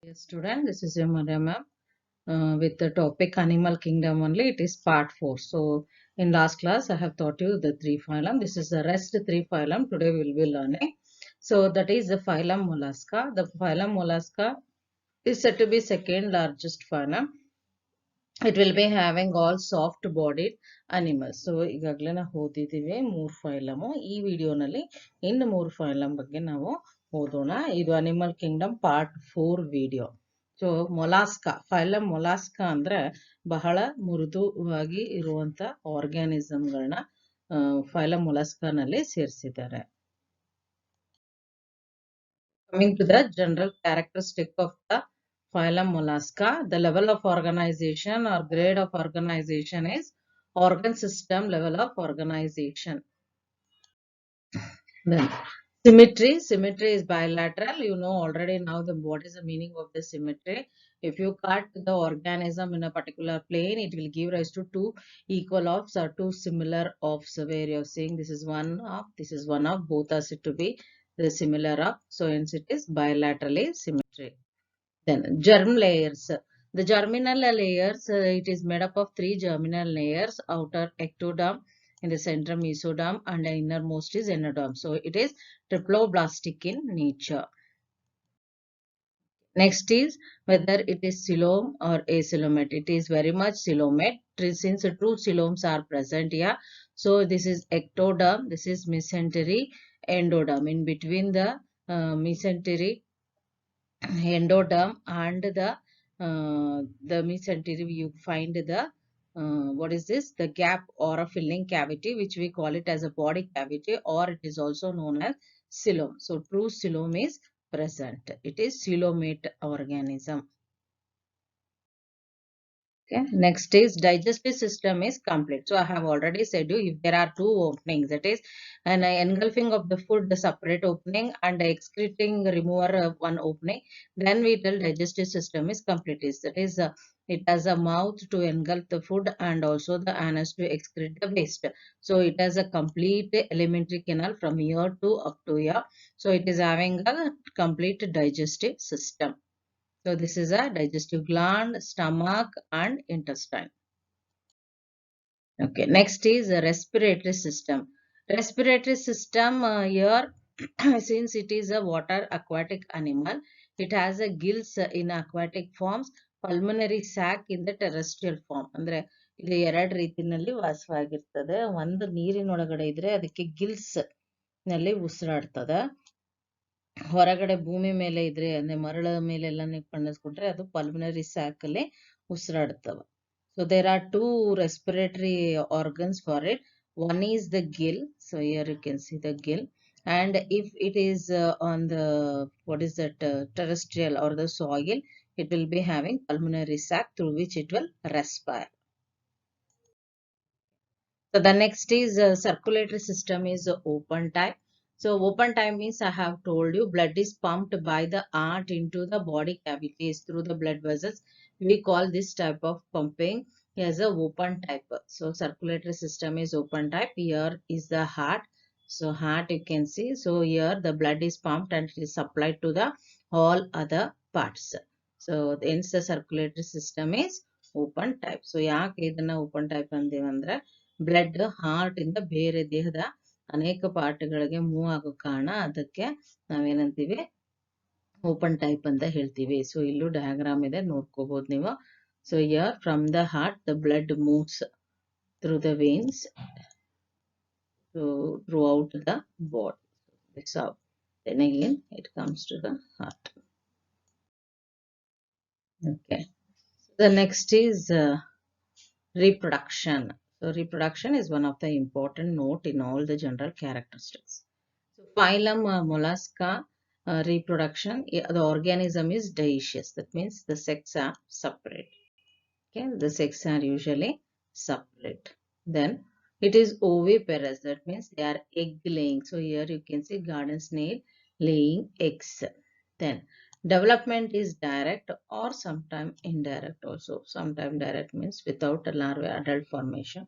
Yes, student, this is your Maria ma'am with the topic Animal Kingdom only. It is part 4. So, in last class, I have taught you the three phylum. This is the rest three phylum. Today, we will be learning. So, that is the phylum Mollusca. The phylum Mollusca is said to be second largest phylum. It will be having all soft bodied animals. So, ಈಗಾಗಲೇ ನಾವು ಓದಿದ್ದೀವಿ ಮೂರು ಫೈಲಮು. ಈ ವಿಡಿಯೋನಲ್ಲಿ ಇನ್ನು ಮೂರು phylum ಬಗ್ಗೆ ನಾವು ಓದೋಣ. ಇದು animal kingdom part 4 video. So Mollusca phylum Mollusca ಅಂದ್ರೆ ಬಹಳ ಮೃದುವಾಗಿ ಇರುವಂತ ಆರ್ಗ್ಯಾನಿಸಮ್ಗಳನ್ನ ಫೈಲಮ್ ಮೊಲಾಸ್ಕಾನಲ್ಲಿ ಸೇರಿಸಿದ್ದಾರೆ. Coming to the general characteristic of the phylum Mollusca, the level of organization or grade of organization is organ system level of organization. Then symmetry is bilateral. You know already now what is the meaning of the symmetry. If you cut the organism in a particular plane, it will give rise to two equal offs or two similar offs, where you are saying this is one off, this is one off, both are said to be the similar off. So hence it is bilaterally symmetry. Then germ layers. The germinal layers, it is made up of three germinal layers: outer ectoderm, in the center mesoderm, and the innermost is endoderm. So it is triploblastic in nature. Next is whether it is coelom or acoelomate. It is very much coelomate since true coeloms are present here. So this is ectoderm, this is mesentery, endoderm. In between the mesentery, endoderm and the mesentery, you find the what is this, the gap or a filling cavity, which we call it as a body cavity, or it is also known as coelom. So true coelom is present. It is coelomate organism. Okay. Next is digestive system is complete. So I have already said you, if there are two openings, that is an engulfing of the food, the separate opening, and excreting remover one opening, then we tell digestive system is complete. That is it has a mouth to engulf the food and also the anus to excrete the waste. So it has a complete alimentary canal from here to up to here. So it is having a complete digestive system. So this is a digestive gland, stomach and intestine. Okay, next is the respiratory system. Respiratory system here, since it is a water aquatic animal, it has a gills in aquatic forms, pulmonary sac in the terrestrial form. ಅಂದ್ರೆ ಇದು ಎರಡು ರೀತಿನಲ್ಲಿ ವಾಸವಾಗಿರ್ತದೆ. ಒಂದು ನೀರಿನೊಳಗಡೆ ಇದ್ರೆ ಅದಕ್ಕೆ Gilles ನಲ್ಲಿ ಉಸಿರಾಡ್ತದೆ. ಹೊರಗಡೆ ಭೂಮಿ ಮೇಲೆ ಇದ್ರೆ ಅಂದ್ರೆ ಮರಳ ಮೇಲೆಲ್ಲ ನೀವು ಕಾಣಿಸ್ಕೊಂಡ್ರೆ ಅದು ಪಲ್ಮನರಿ ಸ್ಯಾಕ್ ಅಲ್ಲಿ ಉಸಿರಾಡ್ತವೆ. So there are two respiratory organs for it. One is the gill. So here you can see the gill. And if it is on the what is that terrestrial or the soil, it will be having pulmonary sac through which it will respire. So the next is circulatory system is open type. So open type means I have told you blood is pumped by the heart into the body cavities through the blood vessels. We call this type of pumping as a open type. So circulatory system is open type. Here is the heart. So heart you can see. So here the blood is pumped and it is supplied to the all other parts. So hence the circulatory system is open type. So ಯಾಕೆ ಇದನ್ನ open type ಅಂದೇವಂದ್ರೆ blood heart ಇಂದ ಬೇರೆ ದೇಹದ ಅನೇಕ ಪಾರ್ಟ್ಗಳಿಗೆ move ಆಗೋ ಕಾರಣ ಅದಕ್ಕೆ ನಾವೇನಂತೀವಿ open type ಅಂತ ಹೇಳ್ತೀವಿ. ಸೊ ಇಲ್ಲೂ ಡಯಾಗ್ರಾಮ್ ಇದೆ, ನೋಡ್ಕೋಬಹುದು ನೀವು. So here from the heart the blood moves through the veins through out the body. That's how. Then again it comes to the heart. Okay. The next is reproduction. So reproduction is one of the important note in all the general characteristics. So phylum Mollusca reproduction, the organism is dioecious. That means the sex are separate. Okay, the sex are usually separate. Then it is oviparous. That means they are egg laying. So here you can see garden snail laying eggs. Then development is direct or sometimes indirect also. Sometimes direct means without a larvae adult formation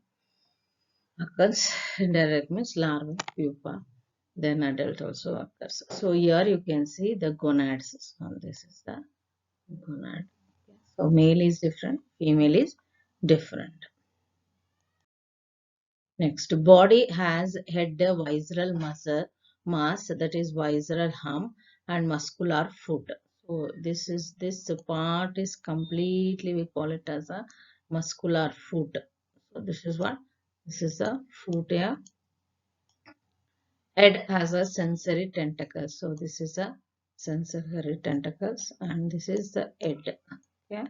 occurs. Indirect means larvae, pupa, then adult also occurs. So here you can see the gonads. So this is the So male is different, female is different. Next, body has head, visceral muscle, mass, that is visceral hump, and muscular foot. So this part is completely, we call it as a muscular foot. So this is what? This is the foot here. Head has a sensory tentacle. So this is a sensory tentacles, and this is the head. Okay.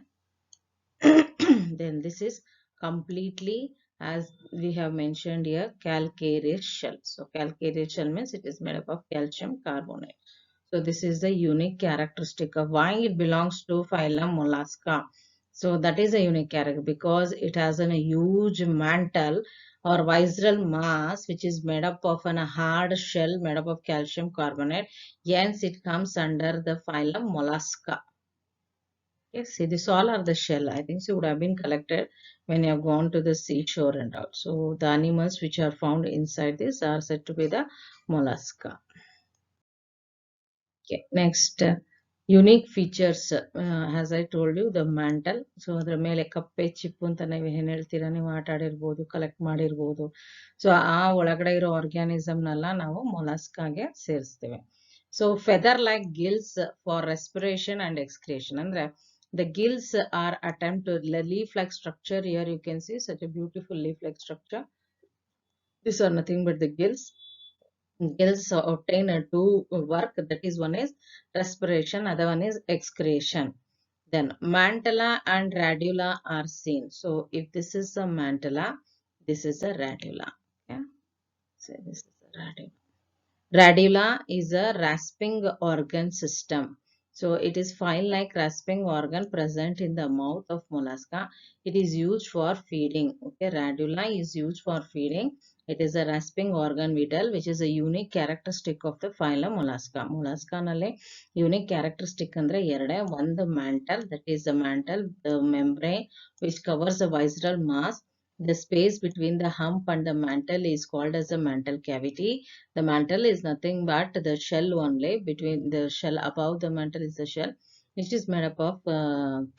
Then this is completely, as we have mentioned here, calcareous shell. So calcareous shell means it is made up of calcium carbonate. So this is the unique characteristic of why it belongs to phylum Mollusca. So that is a unique character because it has a huge mantle or visceral mass which is made up of a hard shell made up of calcium carbonate. Hence it comes under the phylum Mollusca. Yes, see, this all are the shell. I think so would have been collected when you have gone to the seashore and all. So the animals which are found inside this are said to be the mollusca. Okay, next unique features, as I told you, the mantle. So ಅದರ ಮೇಲೆ ಕಪ್ಪೆ ಚಿಪ್ಪು ಅಂತ ನೀವು ಏನ್ ಹೇಳ್ತೀರಾ, ನೀವು ಆಟ ಆಡಿರ್ಬೋದು, ಕಲೆಕ್ಟ್ ಮಾಡಿರ್ಬೋದು. ಸೊ ಆ ಒಳಗಡೆ ಇರೋ ಆರ್ಗ್ಯಾನಿಸಮ್ನೆಲ್ಲ ನಾವು ಮೊಲಸ್ಕಾಗೆ ಸೇರಿಸ್ತೇವೆ. So feather like gills for respiration and excretion ಅಂದ್ರೆ the gills are attempt to leaf-like structure. Here you can see such a beautiful leaf-like structure. These are nothing but the gills. Gills obtain two work, that is one is respiration, other one is excretion. Then mantilla and radula are seen. So if this is a mantilla, this is a radula. Okay, so this is a radula. Radula is a rasping organ system. So it is file-like rasping organ present in the mouth of mollusca. It is used for feeding. Okay, radula is used for feeding. It is a rasping organ vital, which is a unique characteristic of the phylum mollusca. Mollusca nalle unique characteristic andre erade. One, the mantle, that is the mantle, the membrane which covers the visceral mass. The space between the hump and the mantle is called as the mantle cavity. The mantle is nothing but the shell only. Between the shell, above the mantle is the shell, which is made up of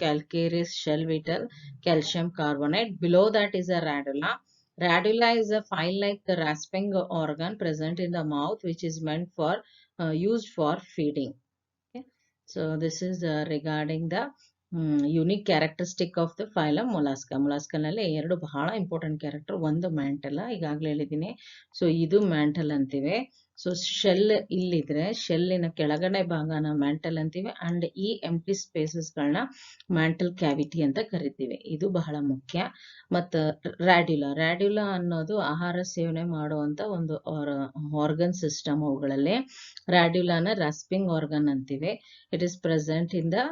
calcareous shell with calcium carbonate. Below that is a radula. Radula is a file-like rasping organ present in the mouth, which is meant for used for feeding. Okay. So this is regarding the unique characteristic of the phylum Mollusca. ಮೊಲಾಸ್ಕಾನಲ್ಲಿ ಎರಡು ಬಹಳ important character. ಒಂದು mantle, ಈಗಾಗಲೇ ಹೇಳಿದ್ದೀನಿ. So ಇದು mantle ಅಂತೀವಿ. So shell ಇಲ್ಲಿದ್ರೆ ಶೆಲ್ಲಿನ ಕೆಳಗಡೆ ಭಾಗನ ಮ್ಯಾಂಟಲ್ ಅಂತೀವಿ ಅಂಡ್ ಈ ಎಂಪ್ಟಿ ಸ್ಪೇಸಸ್ಗಳನ್ನ ಮ್ಯಾಂಟಲ್ ಕ್ಯಾವಿಟಿ ಅಂತ ಕರಿತೀವಿ. ಇದು ಬಹಳ ಮುಖ್ಯ. ಮತ್ತು ರ್ಯಾಡ್ಯುಲಾ ಅನ್ನೋದು ಆಹಾರ ಸೇವನೆ ಮಾಡುವಂತ ಒಂದು ಆರ್ಗನ್ ಸಿಸ್ಟಮ್. ಅವುಗಳಲ್ಲಿ ರ್ಯಾಡ್ಯುಲಾನ ರಾಸ್ಪಿಂಗ್ ಆರ್ಗನ್ ಅಂತೀವಿ. It is present in the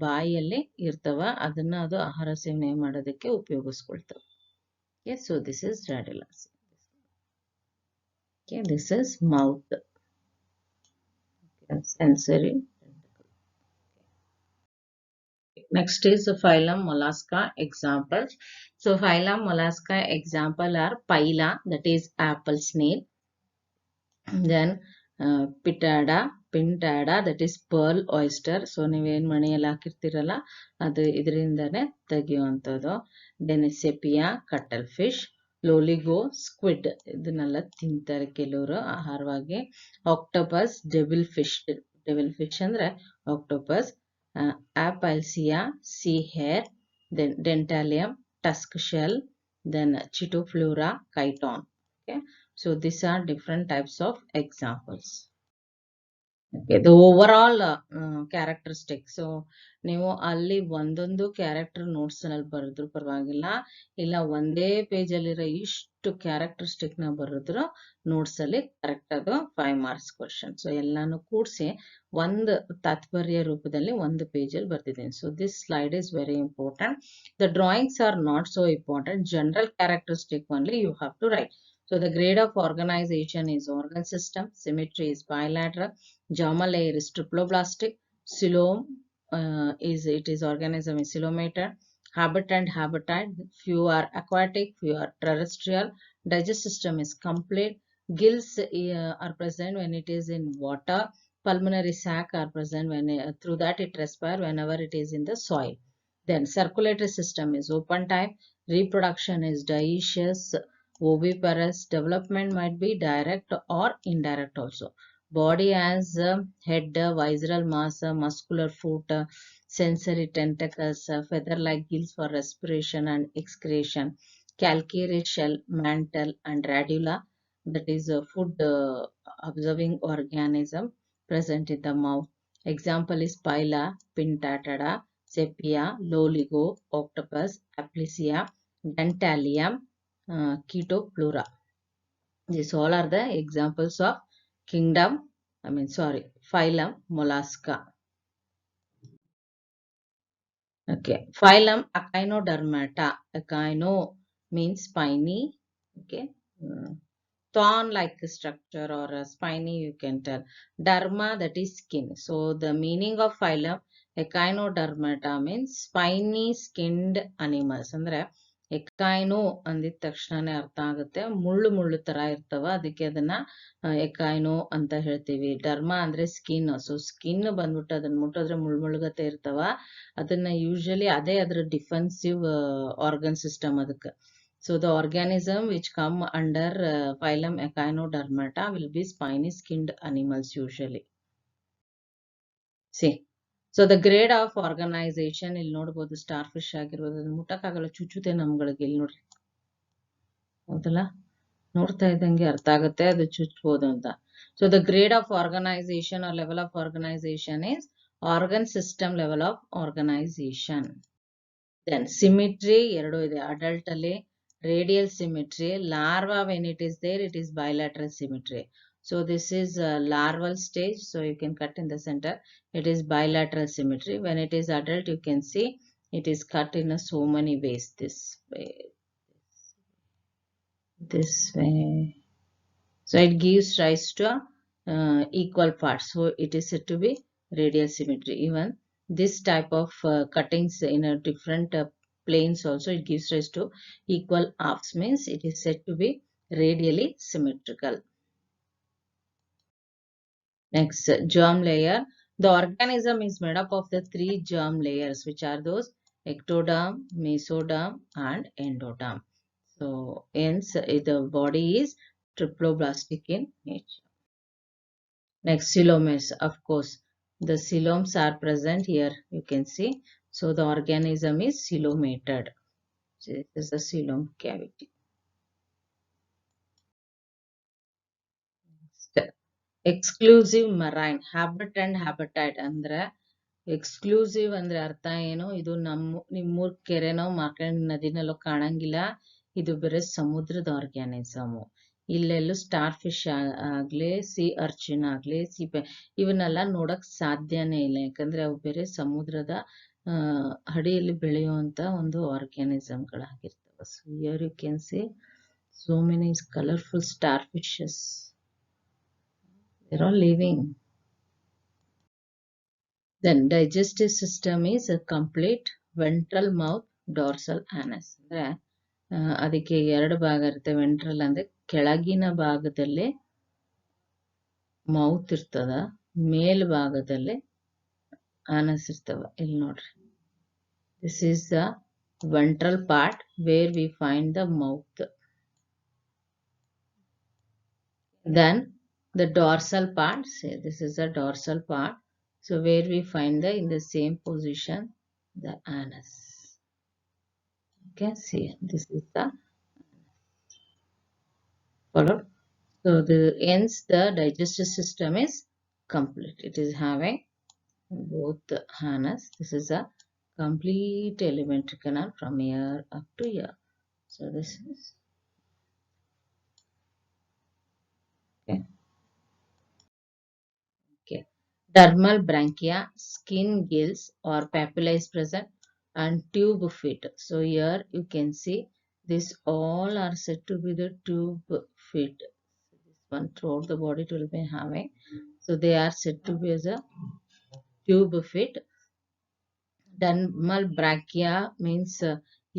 ಬಾಯಿಯಲ್ಲಿ ಇರ್ತವ, ಅದನ್ನ ಅದು ಆಹಾರ ಸೇವನೆ ಮಾಡೋದಕ್ಕೆ ಉಪಯೋಗಿಸ್ಕೊಳ್ತವೆ. Okay, so this is radula. Okay, this is mouth. Okay, sensory. Next is the phylum Mollusca examples. So phylum Mollusca example are Pila, that is apple snail. Then Pinctada, that is pearl oyster. So ನೀವೇನು ಮನೆಯಲ್ಲಿ ಹಾಕಿರ್ತೀರಲ್ಲ ಅದು ಇದರಿಂದನೇ ತೆಗೆಯುವಂಥದ್ದು. Then Sepia, cuttlefish. Loligo, squid, ಇದನ್ನೆಲ್ಲ ತಿಂತಾರೆ ಕೆಲವರು ಆಹಾರವಾಗಿ. ಆಕ್ಟೋಪಸ್, ಡೆವಿಲ್ ಫಿಶ್ ಅಂದ್ರೆ octopus. Aplysia, sea hare. Then Dentalium, tusk shell. Then Chaetopleura, chiton. Okay, so these are different types of examples. Okay, the overall characteristics. So ನೀವು ಅಲ್ಲಿ ಒಂದೊಂದು character notes ನಲ್ಲಿ ಬರೆದ್ರು ಪರವಾಗಿಲ್ಲ, ಇಲ್ಲ ಒಂದೇ ಪೇಜ್ ಅಲ್ಲಿರೋ ಇಷ್ಟು ಕ್ಯಾರೆಕ್ಟರಿಸ್ಟಿಕ್ ನ ಬರೆದ್ರು ನೋಟ್ಸ್ ಅಲ್ಲಿ ಕರೆಕ್ಟ್ ಅದು 5 marks ಕ್ವಶನ್. ಸೊ ಎಲ್ಲಾನು ಕೂಡಿಸಿ ಒಂದು ತಾತ್ಪರ್ಯ ರೂಪದಲ್ಲಿ ಒಂದು ಪೇಜ್ ಅಲ್ಲಿ ಬರ್ತಿದ್ದೀನಿ. So this slide is very important. The drawings are not so important. General characteristic only you have to write. So the grade of organization is organ system, symmetry is bilateral, germal layer is triploblastic, coelom is organism is coelomated, habitat, few are aquatic, few are terrestrial, digestive system is complete, gills are present when it is in water, pulmonary sac are present when through that it respire whenever it is in the soil. Then circulatory system is open type, reproduction is dioecious, oviparous, development might be direct or indirect also. Body has head, visceral mass, muscular foot, sensory tentacles, feather-like gills for respiration and excretion, calcareous shell, mantle and radula, that is a food observing organism present in the mouth. Example is Pila, Pintata, Sepia, Loligo, Octopus, Aplysia, Dentalium, Chetoplura. These all are the examples of phylum Mollusca. Okay, phylum Echinodermata. Echino means spiny. Okay, thorn-like structure or a spiny, you can tell. Derma, that is skin. So the meaning of phylum Echinodermata means spiny skinned animals. ಅಂದ್ರೆ ಎಕೈನೋ ಅಂದಿದ ತಕ್ಷಣನೇ ಅರ್ಥ ಆಗುತ್ತೆ, ಮುಳ್ಳು ಮುಳ್ಳು ತರ ಇರ್ತವ, ಅದಕ್ಕೆ ಅದನ್ನ ಎಕೈನೋ ಅಂತ ಹೇಳ್ತೀವಿ. ಡರ್ಮಾ ಅಂದ್ರೆ ಸ್ಕಿನ್. ಸೊ ಸ್ಕಿನ್ ಬಂದ್ಬಿಟ್ಟು ಅದನ್ನ ಮುಟ್ಟಿದ್ರೆ ಮುಳ್ಳುಗತೆ ಇರ್ತವ, ಅದನ್ನ ಯೂಶಲಿ ಅದೇ ಅದ್ರ ಡಿಫೆನ್ಸಿವ್ ಆರ್ಗನ್ ಸಿಸ್ಟಮ್ ಅದಕ್ಕೆ. So the organism which come under phylum Echinodermata will be spiny skinned animals usually. See, so the grade of organization, ಇಲ್ಲಿ ನೋಡಬಹುದು ಸ್ಟಾರ್ ಫಿಶ್ ಆಗಿರ್ಬೋದು, ಅದನ್ನ ಮುಟ್ಟಕ್ಕಾಗಲ್ಲ, ಚುಚ್ಚುತ್ತೆ ನಮ್ಗಳಿಗೆ. ಇಲ್ಲಿ ನೋಡ್ರಿ, ಹೌದಲ್ಲ, ನೋಡ್ತಾ ಇದ್ದಂಗೆ ಅರ್ಥ ಆಗುತ್ತೆ ಅದು ಚುಚ್ಚಬಹುದು ಅಂತ. So the grade of organization or level of organization is organ system level of organization. Then symmetry ಎರಡು ಇದೆ adult ಅಲ್ಲಿ. Radial symmetry, larva when it is there, it is bilateral symmetry. So this is larval stage, so you can cut in the center, it is bilateral symmetry. When it is adult, you can see it is cut in so many ways, this way, this way. So it gives rise to equal parts, so it is said to be radial symmetry. Even this type of cuttings in a different planes also, it gives rise to equal halves, means it is said to be radially symmetrical. Next, germ layer. The organism is made up of the 3 germ layers, which are those ectoderm, mesoderm and endoderm. So hence the body is triploblastic in nature. Next, coelomates. Of course, the coeloms are present here, you can see. So the organism is coelomated. So this is the coelom cavity. Exclusive marine habitat and habitat ಅಂದ್ರೆ exclusive ಅಂದ್ರೆ ಅರ್ಥ ಏನು, ಇದು ನಿಮ್ಮೂರ್ ಕೆರೆನೋ ಮಾರ್ಕಂಡ್ ನದಿನಲ್ಲೋ ಕಾಣಂಗಿಲ್ಲ, ಇದು ಬೇರೆ ಸಮುದ್ರದ organism. ಇಲ್ಲೆಲ್ಲೂ star fish ಆಗ್ಲಿ, C urchin ಆಗ್ಲಿ, ಇವನ್ನೆಲ್ಲ ನೋಡಕ್ ಸಾಧ್ಯನೇ ಇಲ್ಲ, ಯಾಕಂದ್ರೆ ಅವು ಬೇರೆ ಸಮುದ್ರದ ಅಡಿಯಲ್ಲಿ ಬೆಳೆಯುವಂತ ಒಂದು ಆರ್ಗ್ಯಾನಿಸಮ್ಗಳಾಗಿರ್ತವೆ. So here you can see so many colorful starfishes, they're all living. Then digestive system is a complete ventral mouth, dorsal anus. ಅಂದ್ರೆ ಅದಕ್ಕೆ 2 ಭಾಗ ಇರುತ್ತೆ. ವೆಂಟ್ರಲ್ ಅಂದ್ರೆ ಕೆಳಗಿನ ಭಾಗದಲ್ಲಿ ಮೌತ್ ಇರ್ತದ, ಮೇಲ್ಭಾಗದಲ್ಲಿ ಆನಸ್ ಇರ್ತವ. ಇಲ್ಲಿ ನೋಡ್ರಿ, this is the ventral part where we find the mouth. Then the dorsal part, say this is the dorsal part, so where we find the in the same position the anus. Okay, see, this is the follow. So the hence the digestive system is complete. It is having both the anus. This is a complete alimentary canal from here up to here. So this is okay. Okay. Dermal branchia, skin gills or papilla is present, and tube feet. So here you can see this all are said to be the tube feet. This one throughout the body it will be having. So they are said to be as a tube feet. Dermal brachia means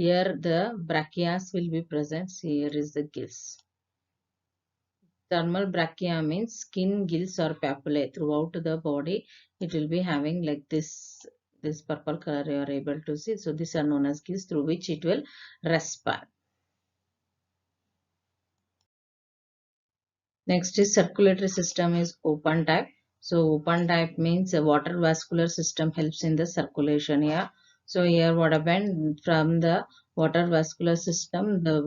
here the brachias will be present. See, here is the gills. Dermal brachia means skin gills or papillae throughout the body. It will be having like this this purple color you are able to see. So these are known as gills through which it will respire. Next is circulatory system is open type. So open type means a water vascular system helps in the circulation here. So here what happened, from the water vascular system, the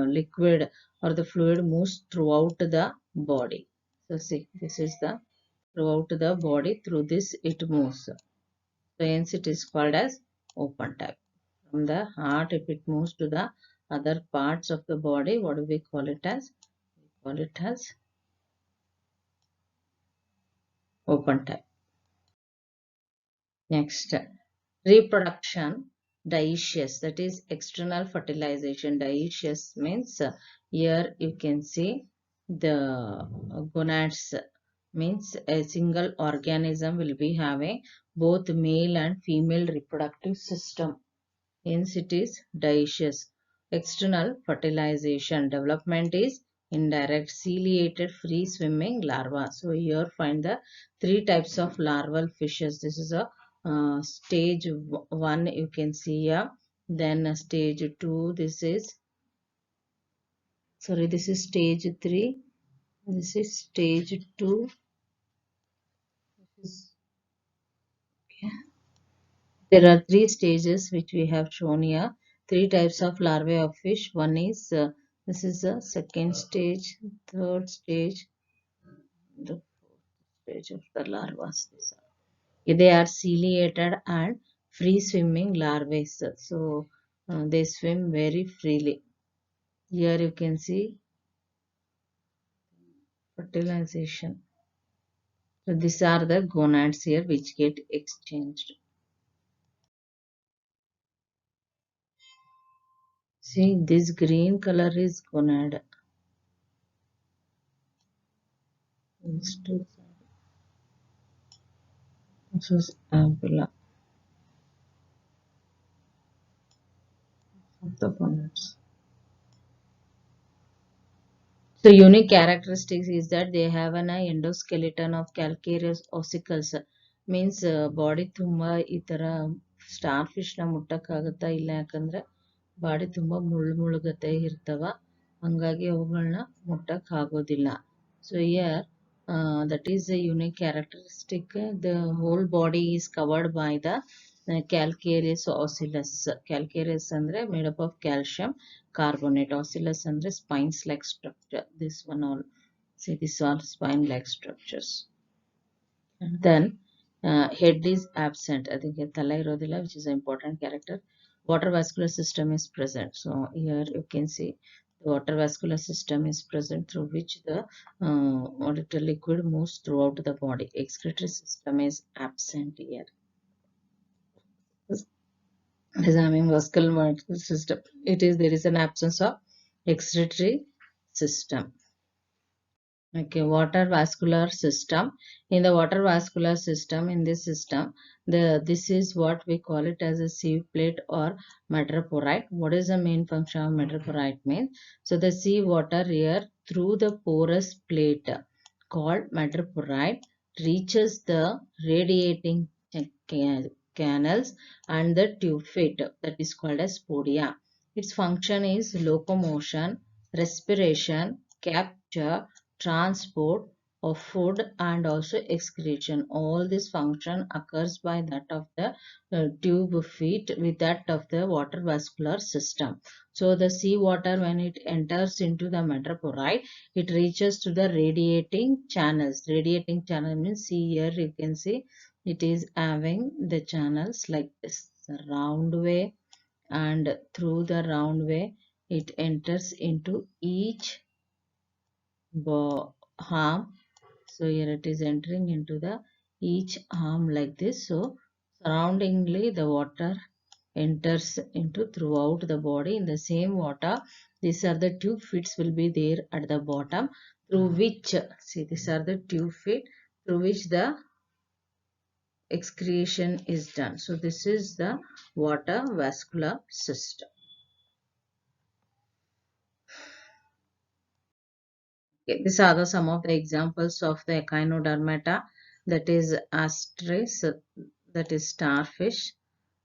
liquid or the fluid moves throughout the body. So see, this is the throughout the body, through this it moves. So hence it is called as open type. From the heart, if it moves to the other parts of the body, what do we call it as? We call it as open type. Next, reproduction dioecious, that is external fertilization. Dioecious means here you can see the gonads, means a single organism will be having both male and female reproductive system. Hence it is dioecious. External fertilization development is indirect, ciliated, free swimming larva. So here find the three types of larval fishes. This is a stage 1 you can see here. Then stage 2, this is stage 3. This is stage 2. This is, okay. There are three stages which we have shown here. Three types of larvae of fish. One is this is the second stage, third stage, the fourth stage of the larvae. They are ciliated and free swimming larvae. So they swim very freely. Here you can see fertilization. So these are the gonads here which get exchanged. See, this green color is gonad. This is ampulla of the gonads. So unique characteristics is that they have an endoskeleton of calcareous ossicles. Means body ತುಂಬ ಈ ತರ star fish ನ ಮುಟ್ಟಕ್ಕಾಗತ್ತಾ ಇಲ್ಲ, ಯಾಕಂದ್ರೆ body ತುಂಬ ಮುಳ್ಳುಗತ್ತೆ ಇರ್ತವ, ಹಂಗಾಗಿ ಅವುಗಳನ್ನ ಮುಟ್ಟಕ್ ಆಗೋದಿಲ್ಲ. So here that is a unique characteristic. The whole body is covered by the calcareous oscillus. Calcareous ಅಂದ್ರೆ made up of calcium carbonate. Oscillus andre spines like structure. This one all, see, these are spine like structures. And then head is absent. I think thala irodilla, which is an important character. Water vascular system is present. So here you can see the water vascular system is present, through which the water liquid moves throughout the body. Excretory system is absent here. Examining vascular system, there is an absence of excretory system. Okay, water vascular system. In the water vascular system, in this system, this is what we call it as a sieve plate or metroporite. What is the main function of metroporite means? So the sea water here through the porous plate called metroporite reaches the radiating canals and the tube feet, that is called as podia. Its function is locomotion, respiration, capture, transport of food, and also excretion. All this function occurs by that of the tube feet with that of the water vascular system. So the sea water, when it enters into the metroporite, it reaches to the radiating channels. Radiating channel means, see here you can see it is having the channels like this, the round way, and through the round way it enters into each arm. So here it is entering into the each arm like this. So surroundingly the water enters into throughout the body. In the same water, these are the tube feet will be there at the bottom, through which, see, these are the tube feet through which the excretion is done. So this is the water vascular system. Okay, these are some of the examples of the echinodermata, that is asterisk. that is starfish,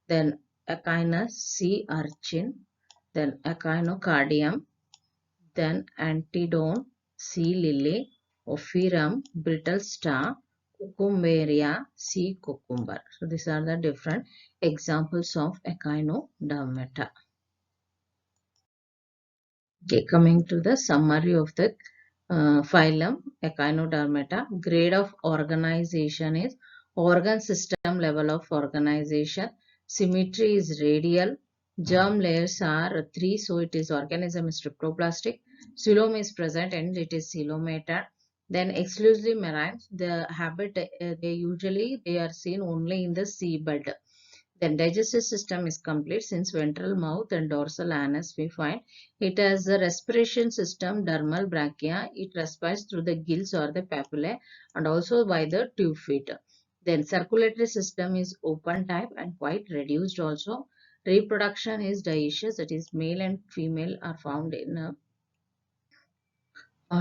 then Echinus sea urchin, then Echinocardium, then Antedon sea lily, Ophirum brittle star, Cucumberia sea cucumber. So these are the different examples of Echinodermata. Okay, coming to the summary of the phylum Echinodermata. Grade of organization is organ system level of organization. Symmetry is radial. Germ layers are 3, so it is organism is cryptoplastic. Coelom is present and it is coelomated. Then exclusively marine. The habit they are seen only in the seabed. Then digestive system is complete since ventral mouth and dorsal anus we find. It has a respiration system, dermal brachia. It respires through the gills or the papillae and also by the tube feet. Then circulatory system is open type and quite reduced also. Reproduction is dioecious, that is male and female are found in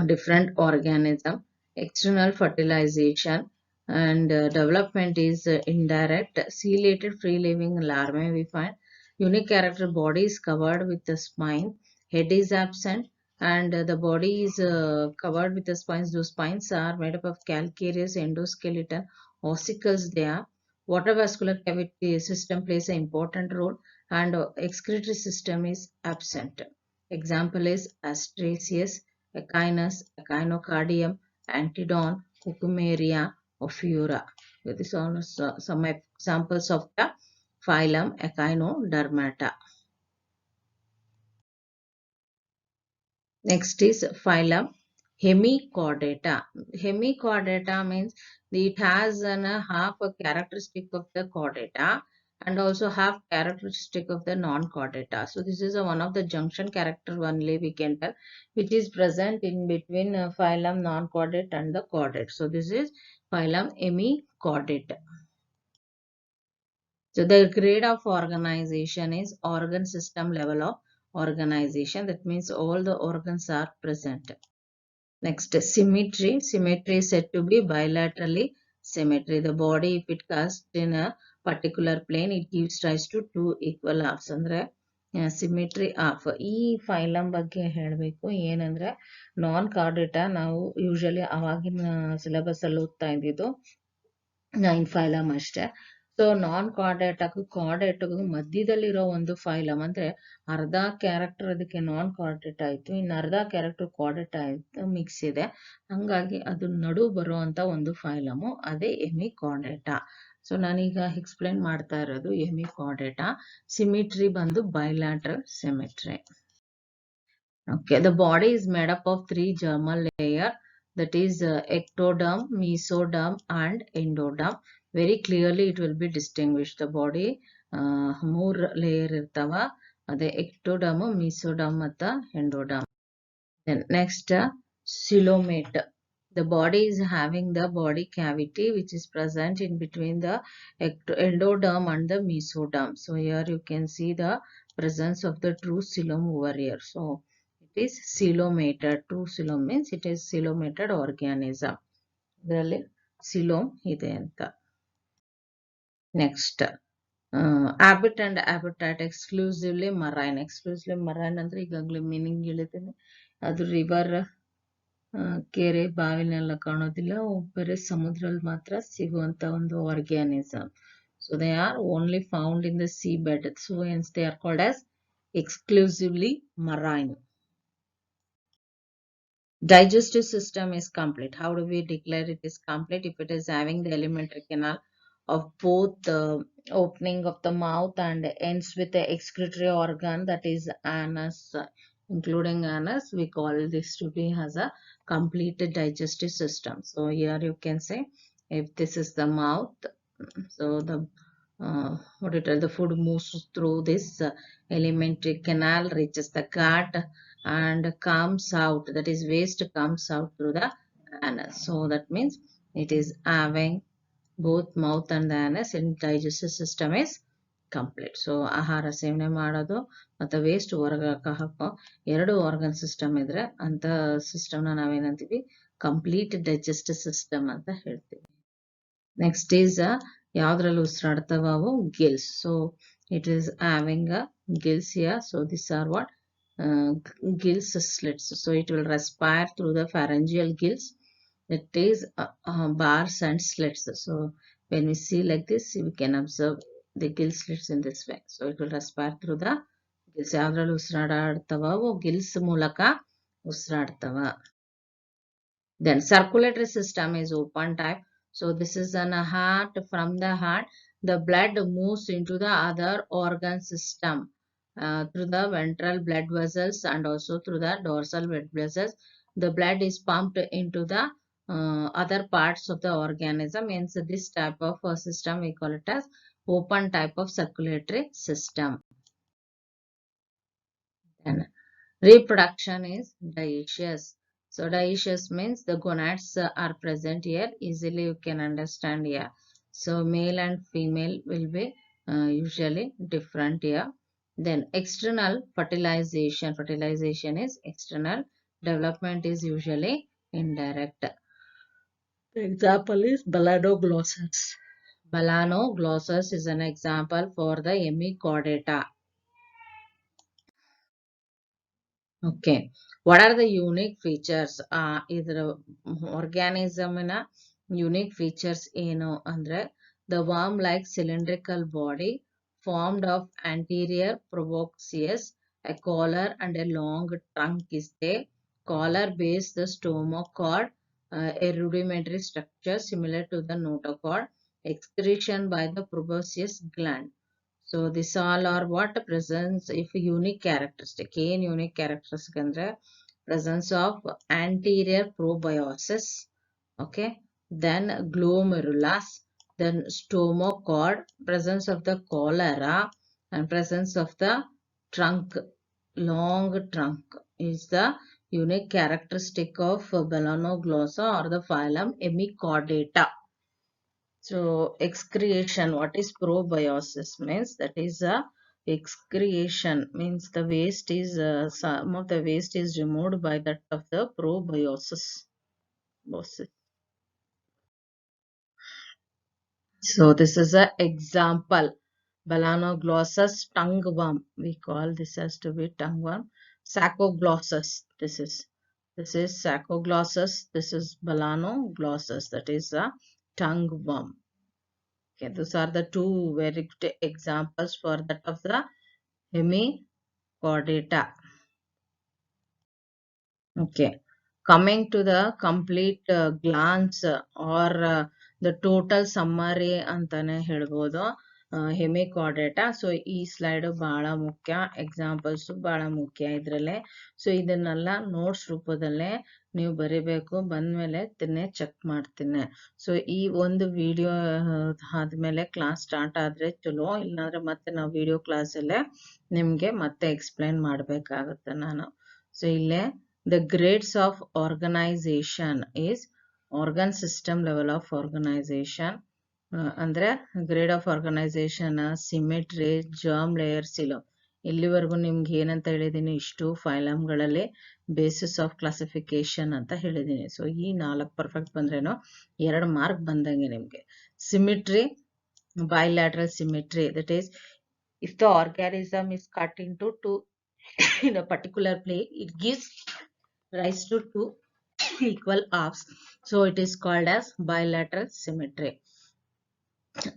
different organism. External fertilization and development is indirect. Ciliated free living larvae we find. Unique character, body is covered with the spine, head is absent, and the body is covered with the spines. Those spines are made up of calcareous endoskeleton ossicles. They are water vascular cavity system plays an important role, and excretory system is absent. Example is Astraceus, Echinus, Echinocardium, Antedon, Cucumeria, Ophiura. These are some examples of the phylum Echinodermata. Next is phylum Hemichordata. Hemichordata means it has half a characteristic of the chordata and also half characteristic of the non-chordata. So this is one of the junction character only we can tell, which is present in between phylum non-chordate and the chordate. So this is phylum Hemichordata. So the grade of organization is organ system level of organization. That means all the organs are present. Next, symmetry. Symmetry is said to be bilaterally symmetry. The body, if it casts in a particular plane, it gives rise to two equal halves. ಅಂದ್ರೆ symmetry of. ಈ phylum ಬಗ್ಗೆ ಹೇಳಬೇಕು ಏನಂದ್ರೆ ನಾನ್ Chordata ನಾವು usually ಅವಾಗಿನ syllabus ಅಲ್ಲಿ ಓದ್ತಾ ಇದ್ದಿದ್ದು 9 ಫೈಲಮ್ ಅಷ್ಟೇ. ಸೊ ನಾನ್ ಕಾರ್ಡೇಟಗೂ ಮಧ್ಯದಲ್ಲಿರೋ ಒಂದು ಫೈಲಮ್ ಅಂದ್ರೆ ಅರ್ಧ ಕ್ಯಾರೆಕ್ಟರ್ ಅದಕ್ಕೆ ನಾನ್ ಕಾರ್ಡೇಟ್ ಆಯ್ತು, ಇನ್ನು ಅರ್ಧ ಕ್ಯಾರೆಕ್ಟರ್ ಕಾರ್ಡೇಟ್ ಆಯ್ತು, ಮಿಕ್ಸ್ ಇದೆ. ಹಂಗಾಗಿ ಅದು ನಡು ಬರುವಂತ ಒಂದು ಫೈಲಮು ಅದೇ ಹೆಮಿಕಾರ್ಡೇಟಾ. ಸೊ ನಾನೀಗ ಎಕ್ಸ್ಪ್ಲೇನ್ ಮಾಡ್ತಾ ಇರೋದು ಹೆಮಿಕಾರ್ಡೇಟಾ. ಸಿಮಿಟ್ರಿ ಬಂದು bilateral symmetry. Okay, the body is made up of 3 germal layer, that is ectoderm, mesoderm and endoderm. Very clearly it will be distinguished. The body 3 layer irtava, ade ectoderm, mesoderm ಮತ್ತು endoderm. Then next coelomate. The body is having the body cavity which is present in between the endoderm and the mesoderm. So here you can see the presence of the true coelom over here. So it is coelomated. True coelom means it is coelomated organism. ಇದರಲ್ಲಿ coelom ಇದೆ ಅಂತ. Next, habit and habitat exclusively marine. Exclusively marine ಅಂದ್ರೆ ಈಗಾಗಲೇ meaning ಹೇಳಿದ್ದೀನಿ. ಅದು river, ಕೆರೆ, ಬಾವಿನೆಲ್ಲ ಕಾಣೋದಿಲ್ಲ, ಬೇರೆ ಸಮುದ್ರದಲ್ಲಿ ಮಾತ್ರ ಸಿಗುವಂತ ಒಂದು organism. So they are only found in the seabed. So hence they are called as exclusively marine. Digestive system is complete. How do we declare it is complete? If it is having the alimentary canal of both the opening of the mouth and ends with the excretory organ, that is anus, including anus, we call this to be as a completed digestive system. So here you can say if this is the mouth, so the the food moves through this alimentary canal, reaches the gut and comes out, that is waste comes out through the anus. So that means it is having both mouth and the anus, and digestive system is complete. So ಆಹಾರ ಸೇವನೆ ಮಾಡೋದು ಮತ್ತು waste ಹೊರಗೆ ಹಾಕೋ ಎರಡು organ system ಇದ್ರೆ ಅಂತ ಸಿಸ್ಟಮ್ನ ನಾವೇನಂತೀವಿ ಕಂಪ್ಲೀಟ್ ಡೈಜೆಸ್ಟಿವ್ ಸಿಸ್ಟಮ್ ಅಂತ ಹೇಳ್ತೀವಿ. Next is ಯಾವ್ದ್ರಲ್ಲಿ ಉಸಿರಾಡ್ತಾವ ಅವು gills. So it is having a gills here. So these are what gills slits. So it will respire through the pharyngeal gills. It is bars and slits. So when we see like this, we can observe the gill slits in this way. So it will respire through the gills. ಯಾವ್ದ್ರಲ್ಲಿ ಉಸಿರಾಡ್ತಾವ ಅವು gills ಮೂಲಕ ಉಸಿರಾಡ್ತಾವ. Then circulatory system is open type. So this is an heart. From the heart, the blood moves into the other organ system through the ventral blood vessels and also through the dorsal blood vessels. The blood is pumped into the other parts of the organism. Hence, this type of system we call it as open type of circulatory system. Then reproduction is dioecious. So dioecious means the gonads are present here. Easily you can understand here. So male and female will be usually different here. Then external fertilization. Fertilization is external. Development is usually indirect. The example is Balanoglossus. Balanoglossus is an example for the Hemichordata. Okay, what are the unique features? Idra organism na unique features ಏನು ಅಂದ್ರೆ the worm like cylindrical body formed of anterior proboscis, a collar and a long trunk is there. Collar base the stomochord, a rudimentary structure similar to the notochord, excretion by the proboscis gland. So this all are what presence if unique characteristic. ಏನು unique characteristic ಅಂದ್ರೆ presence of anterior proboscis, okay, then glomerulus, then stomochord, presence of the cholera, and presence of the trunk, long trunk is the unique characteristic of Balanoglossus or the phylum Hemichordata. So excretion, what is proboscis means? That is a excretion means the waste is some of the waste is removed by that of the proboscis. So this is a example. Balanoglossus tongue worm. We call this as to be tongue worm. Saccoglossus. This is Saccoglossus. This is Balanoglossus. That is a tongue worm. Okay, those are the two very good examples for that of the Hemichordata. Okay, coming to the complete glance or the total summary ಅಂತಾನೆ ಹೇಳ್ಬೋದು ಹೆಮಿಕಾರ್ಡೇಟಾ. So ಈ slide ಬಹಳ ಮುಖ್ಯ, examples ಬಹಳ ಮುಖ್ಯ ಇದ್ರಲ್ಲೇ. So ಇದನ್ನೆಲ್ಲ notes ರೂಪದಲ್ಲೇ ನೀವು ಬರಿಬೇಕು. ಬಂದ್ಮೇಲೆ ಇದನ್ನೇ ಚೆಕ್ ಮಾಡ್ತೀನಿ. ಸೊ ಈ ಒಂದು ವಿಡಿಯೋ ಆದ್ಮೇಲೆ ಕ್ಲಾಸ್ ಸ್ಟಾರ್ಟ್ ಆದ್ರೆ ಚಲೋ, ಇಲ್ಲಾಂದ್ರೆ ಮತ್ತೆ ನಾವು ವಿಡಿಯೋ ಕ್ಲಾಸಲ್ಲೇ ನಿಮ್ಗೆ ಮತ್ತೆ ಎಕ್ಸ್ಪ್ಲೈನ್ ಮಾಡ್ಬೇಕಾಗುತ್ತೆ ನಾನು. ಸೊ ಇಲ್ಲೇ the grades of organization is organ system level of organization. ಅಂದ್ರೆ grade of organisation, symmetry, germ layer, coelom. ಇಲ್ಲಿವರೆಗೂ ನಿಮ್ಗೆ ಏನಂತ ಹೇಳಿದೀನಿ, ಇಷ್ಟು ಫೈಲಮ್ಗಳಲ್ಲಿ ಬೇಸಿಸ್ ಆಫ್ ಕ್ಲಾಸಿಫಿಕೇಶನ್ ಅಂತ ಹೇಳಿದೀನಿ. ಸೊ ಈ 4 ಪರ್ಫೆಕ್ಟ್ ಬಂದ್ರೇನು 2 ಮಾರ್ಕ್ ಬಂದಂಗೆ ನಿಮ್ಗೆ. Symmetry, bilateral symmetry, that is if the organism is cut into two in a particular plane, it gives rise to 2 equal halves. So it is called as bilateral symmetry.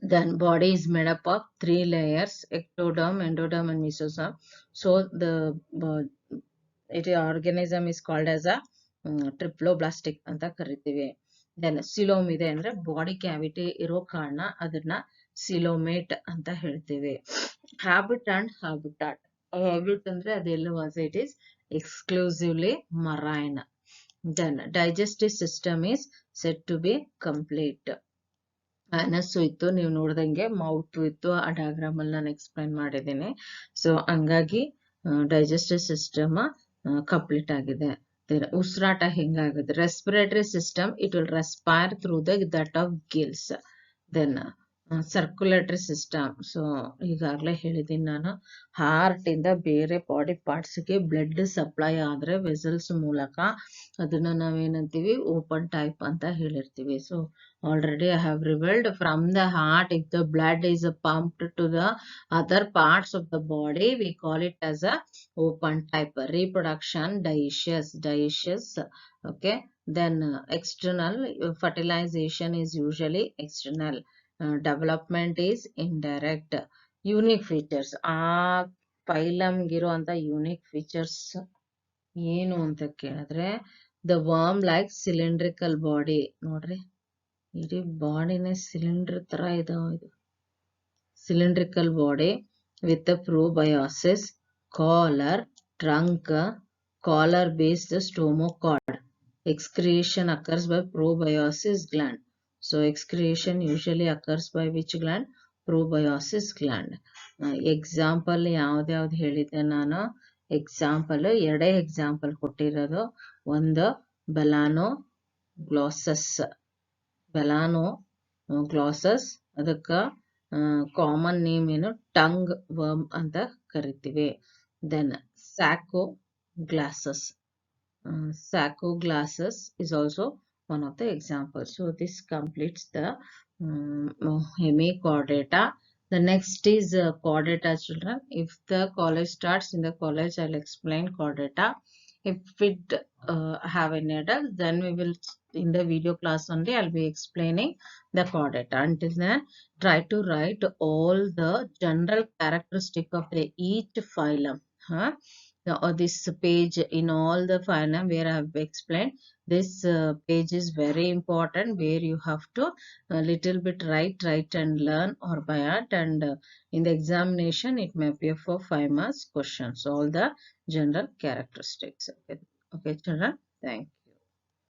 Then body is made up of 3 layers: ectoderm, endoderm and mesoderm. So the organism is called as a triploblastic anta ಕರಿತೀವಿ. Then coelom ಇದೆ ಅಂದ್ರೆ body cavity ಇರೋ ಕಾರಣ ಅದನ್ನ coelomate ಅಂತ ಹೇಳ್ತೀವಿ. Habit and habitat. Habit ಅಂದ್ರೆ ಅದೆಲ್ಲ was it is exclusively marine. Then digestive system is said to be complete. ಅನಸ್ಸು ಇತ್ತು, ನೀವು ನೋಡ್ದಂಗೆ ಮೌತ್ ಇತ್ತು, ಆ ಡಯಾಗ್ರಾಮ್ ಅಲ್ಲಿ ನಾನು ಎಕ್ಸ್ಪ್ಲೈನ್ ಮಾಡಿದ್ದೀನಿ. ಸೊ ಹಂಗಾಗಿ ಡೈಜೆಸ್ಟಿವ್ ಸಿಸ್ಟಮ್ ಕಂಪ್ಲೀಟ್ ಆಗಿದೆ. ಉಸಿರಾಟ ಹೆಂಗಾಗುತ್ತೆ, respiratory system, it will respire through the that of gills. Then circulatory system. So ಈಗಾಗಲೇ ಹೇಳಿದ್ದೀನಿ ನಾನು, ಹಾರ್ಟ್ ಇಂದ ಬೇರೆ ಬಾಡಿ ಪಾರ್ಟ್ಸ್ಗೆ ಬ್ಲಡ್ ಸಪ್ಲೈ ಆದರೆ ವೆಸಲ್ಸ್ ಮೂಲಕ ಅದನ್ನ ನಾವೇನಂತೀವಿ ಓಪನ್ ಟೈಪ್ ಅಂತ ಹೇಳಿರ್ತೀವಿ. So already I have revealed from the heart if the blood is pumped to the other parts of the body we call it as a open type. Reproduction dioecious. Okay, then external fertilization is usually external. Development is indirect. Unique features. ಆ ಫೈಲಮ್ಗಿರೋ ಅಂತ unique features ಏನು ಅಂತ ಕೇಳಿದ್ರೆ, the worm like cylindrical body. ನೋಡ್ರಿ, ಇಡೀ ಬಾಡಿನೇ cylinder ತರ ಇದಾವೆ. ಇದು cylindrical body with proboscis, collar, trunk, collar based stomachcord. Excretion occurs by proboscis gland. So excretion usually occurs by which gland? Proboscis gland. Example ಯಾವ್ದು ಹೇಳಿದ್ದೆ ನಾನು? ಎಕ್ಸಾಂಪಲ್ ಎರಡೇ example ಕೊಟ್ಟಿರೋದು. ಒಂದು ಬೆಲಾನೋ ಗ್ಲಾಸಸ್, ಅದಕ್ಕೆ ಕಾಮನ್ ನೇಮ್ ಏನು? ಟಂಗ್ ವರ್ಮ್ ಅಂತ ಕರಿತೀವಿ. Then Saccoglossus glasses is also one of the examples. So this completes the hemichordata. The next is chordata, children. If the college starts, in the college I'll explain chordata. If it have any adult, then we will, in the video class only, I'll be explaining the chordata. Until then, try to write all the general characteristic of the each phylum. This page in all the phylum where I have explained, this page is very important, where you have to little bit write and learn or by heart, and in the examination it may appear for 5 marks questions, all the general characteristics. Okay children, thank you.